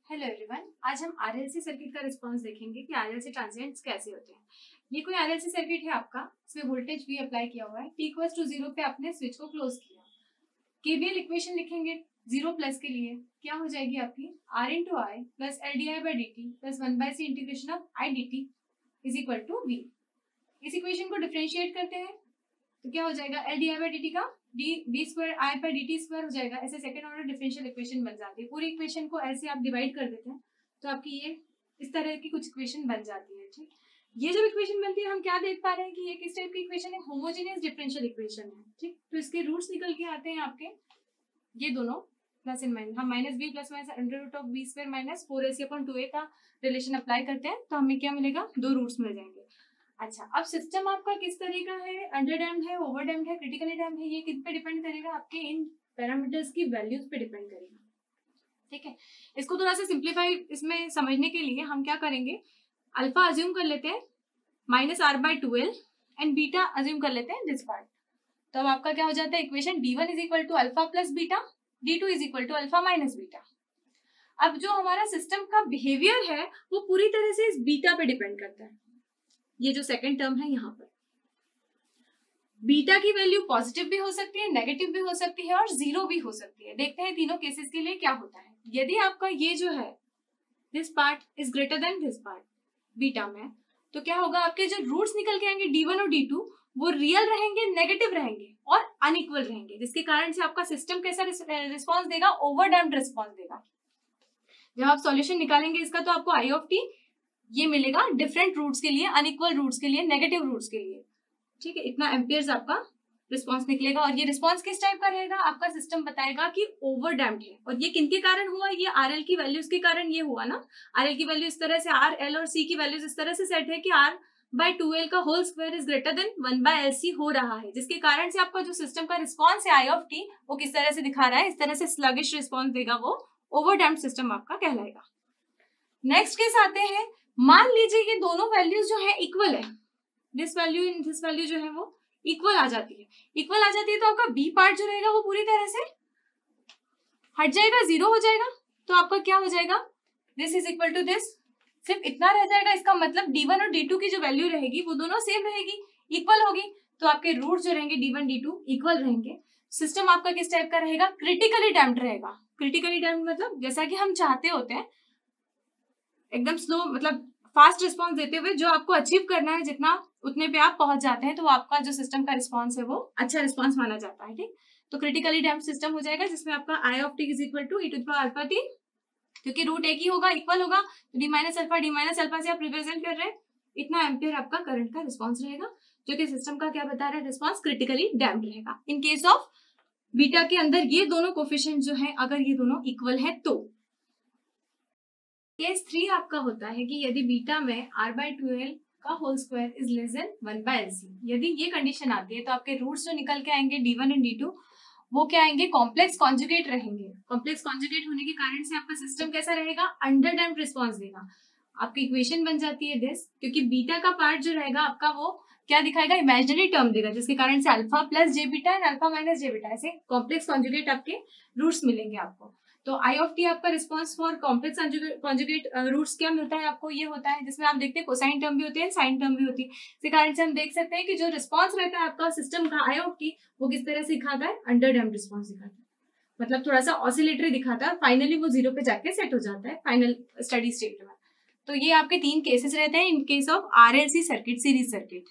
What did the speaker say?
Hello everyone, आज हम RLC circuit का रिस्पांस देखेंगे कि आरएलसी ट्रांजिएंट्स कैसे होते हैं। ये कोई आरएलसी सर्किट है आपका, इसमें वोल्टेज भी अप्लाई किया हुआ है। t इक्वल्स टू 0 पे आपने स्विच को क्लोज किया। केवीएल इक्वेशन लिखेंगे 0 प्लस के लिए, क्या हो जाएगी आपकी r into I plus L D I by D T plus 1/c integration of I D T is equal to v। इस इक्वेशन को डिफ्रेंशिएट करते हैं तो क्या हो जाएगा, L D I by D T का D square I by D T square हो जाएगा। ऐसे सेकंड ऑर्डर डिफरेंशियल इक्वेशन बन जाती है। पूरी इक्वेशन को ऐसे आप डिवाइड कर देते हैं तो आपकी ये इस तरह की कुछ इक्वेशन बन जाती है। ठीक, ये जब इक्वेशन बनती है हम क्या देख पा रहे हैं कि ये किस टाइप की इक्वेशन है, होमोजेनियस डिफरेंशियल इक्वेशन है। ठीक, तो इसके रूट्स निकल के आते हैं आपके ये दोनों प्लस इन माइनस, हम minus b plus minus under root of b square minus 4ac/2a का रिलेशन अप्लाई करते हैं तो हमें क्या मिलेगा, दो रूट्स मिल जाएंगे। अच्छा, अब सिस्टम आपका किस तरह का है, अंडर डैम्ड है, ओवर डैम्ड है, क्रिटिकली डैम्ड है, ये किस पे डिपेंड करेगा, आपके इन पैरामीटर्स की वैल्यूज पे डिपेंड करेगा। ठीक है, इसको थोड़ा सा सिंप्लीफाई इसमें समझने के लिए हम क्या करेंगे, अल्फा अज्यूम कर लेते हैं -r/2l एंड बीटा अज्यूम कर लेते हैं दिस पार्ट। तो अब आपका क्या हो जाता है, equation d1 is equal to alpha plus beta, d2 is equal to alpha minus beta. अब जो हमारा सिस्टम का बिहेवियर है वो पूरी तरह से इस बीटा पे डिपेंड करता है। ये जो सेकंड टर्म है यहाँ पर बीटा की वैल्यू पॉजिटिव भी हो सकती है, नेगेटिव भी हो सकती है और जीरो भी हो सकती है। देखते हैं तीनों केसेस के लिए क्या होता है। यदि आपका ये जो है this part is greater then this part beta में, तो क्या होगा, आपके जो रूट्स निकल के आएंगे d1 और d2 वो रियल रहेंगे, नेगेटिव रहेंगे और अनइक्वल रहेंगे, जिसके कारण से आपका सिस्टम कैसा रिस्पॉन्स देगा, ओवरडैम्प्ड रिस्पॉन्स देगा। जब आप सॉल्यूशन निकालेंगे इसका तो आपको आई ऑफ टी ये मिलेगा डिफरेंट रूट्स के लिए, अनइक्वल रूट्स के लिए, नेगेटिव रूट्स के लिए। ठीक है, इतना एम्पियर्स आपका रिस्पांस निकलेगा और ये रिस्पांस किस टाइप का रहेगा, आपका सिस्टम बताएगा कि ओवरडैम्प्ड है। और ये किनके कारण हुआ, ये आरएल की वैल्यूज के कारण ये हुआ ना। आरएल की वैल्यू इस तरह से, आर एल और सी की वैल्यूज इस तरह से सेट है कि r/2l का whole square is greater than 1/lc हो रहा है, जिसके कारण से आपका जो सिस्टम का रिस्पॉन्स है आई ऑफ टी वो किस तरह से दिखा रहा है, इस तरह से स्लगिश रिस्पॉन्स देगा, वो ओवरडैम्प्ड सिस्टम आपका कहलाएगा। नेक्स्ट केस आते हैं, मान लीजिए ये दोनों वैल्यूज जो है इक्वल है, this value in this value जो है वो इक्वल आ जाती है। इक्वल आ जाती है तो आपका बी पार्ट जो रहेगा वो पूरी तरह से हट जाएगा, जीरो हो जाएगा। तो आपका क्या हो जाएगा, this is equal to this, सिर्फ इतना रह जाएगा। इसका मतलब d1 और d2 की जो वैल्यू रहेगी वो दोनों सेम रहेगी, इक्वल होगी। तो आपके रूट जो रहेंगे d1 d2 इक्वल रहेंगे। सिस्टम आपका किस टाइप का रहेगा, क्रिटिकली डैम्प्ड रहेगा। क्रिटिकली डैम्प्ड मतलब जैसा कि हम चाहते होते हैं एकदम स्लो, मतलब फास्ट रिस्पांस देते हुए जो आपको अचीव करना है जितना उतने पे आप पहुंच जाते हैं, तो आपका जो सिस्टम का रिस्पांस है वो अच्छा रिस्पांस माना जाता है। ठीक, तो क्रिटिकली डैम्प्ड सिस्टम हो जाएगा जिसमें आपका I of T is equal to e to the power alpha T, क्योंकि रूट एक ही होगा, इक्वल होगा, तो डी माइनस अल्फा से आप रिप्रेजेंट कर रहे हैं। इतना एम्पियर आपका करंट का रिस्पॉन्स रहेगा, जो कि सिस्टम का क्या बता रहा है, रिस्पॉन्स क्रिटिकली डैम्प्ड रहेगा। इन केस ऑफ बीटा के अंदर ये दोनों कोफिशिएंट जो है अगर ये दोनों इक्वल है तो। केस 3 आपका होता है कि यदि बीटा में r/2l का whole square is less than 1/lc, यदि ये कंडीशन आती है तो आपके रूट्स जो निकल के आएंगे d1 एंड d2 वो क्या आएंगे, कॉम्प्लेक्स कॉन्जुगेट रहेंगे। कॉम्प्लेक्स कॉन्जुगेट होने के कारण से आपका सिस्टम कैसा रहेगा, अंडर डैम्प्ड रिस्पॉन्स देगा। आपकी इक्वेशन बन जाती है दिस, क्योंकि बीटा का पार्ट जो रहेगा आपका वो क्या दिखाएगा, इमेजिनरी टर्म देगा, जिसके कारण से alpha plus j beta and alpha minus j beta, ऐसे कॉम्प्लेक्स कॉन्जुगेट आपके रूट्स मिलेंगे आपको। तो आई ऑफ टी आपका response for complex conjugate roots क्या मिलता है आपको, ये होता है जिसमें आप देखते हैं कोसाइन टर्म भी होती है, साइन टर्म भी होती है। इसी कारण से हम देख सकते हैं कि जो रिस्पॉन्स रहता है आपका सिस्टम का आई ऑफ टी वो किस तरह से दिखाता है, अंडर डैम्प्ड रिस्पॉन्स दिखाता है, मतलब थोड़ा सा ऑसिलेटरी दिखाता है। फाइनली वो जीरो पे जाके सेट हो जाता है फाइनल स्टडी स्टेट में। तो ये आपके तीन केसेस रहते हैं in case of RLC circuit, series circuit.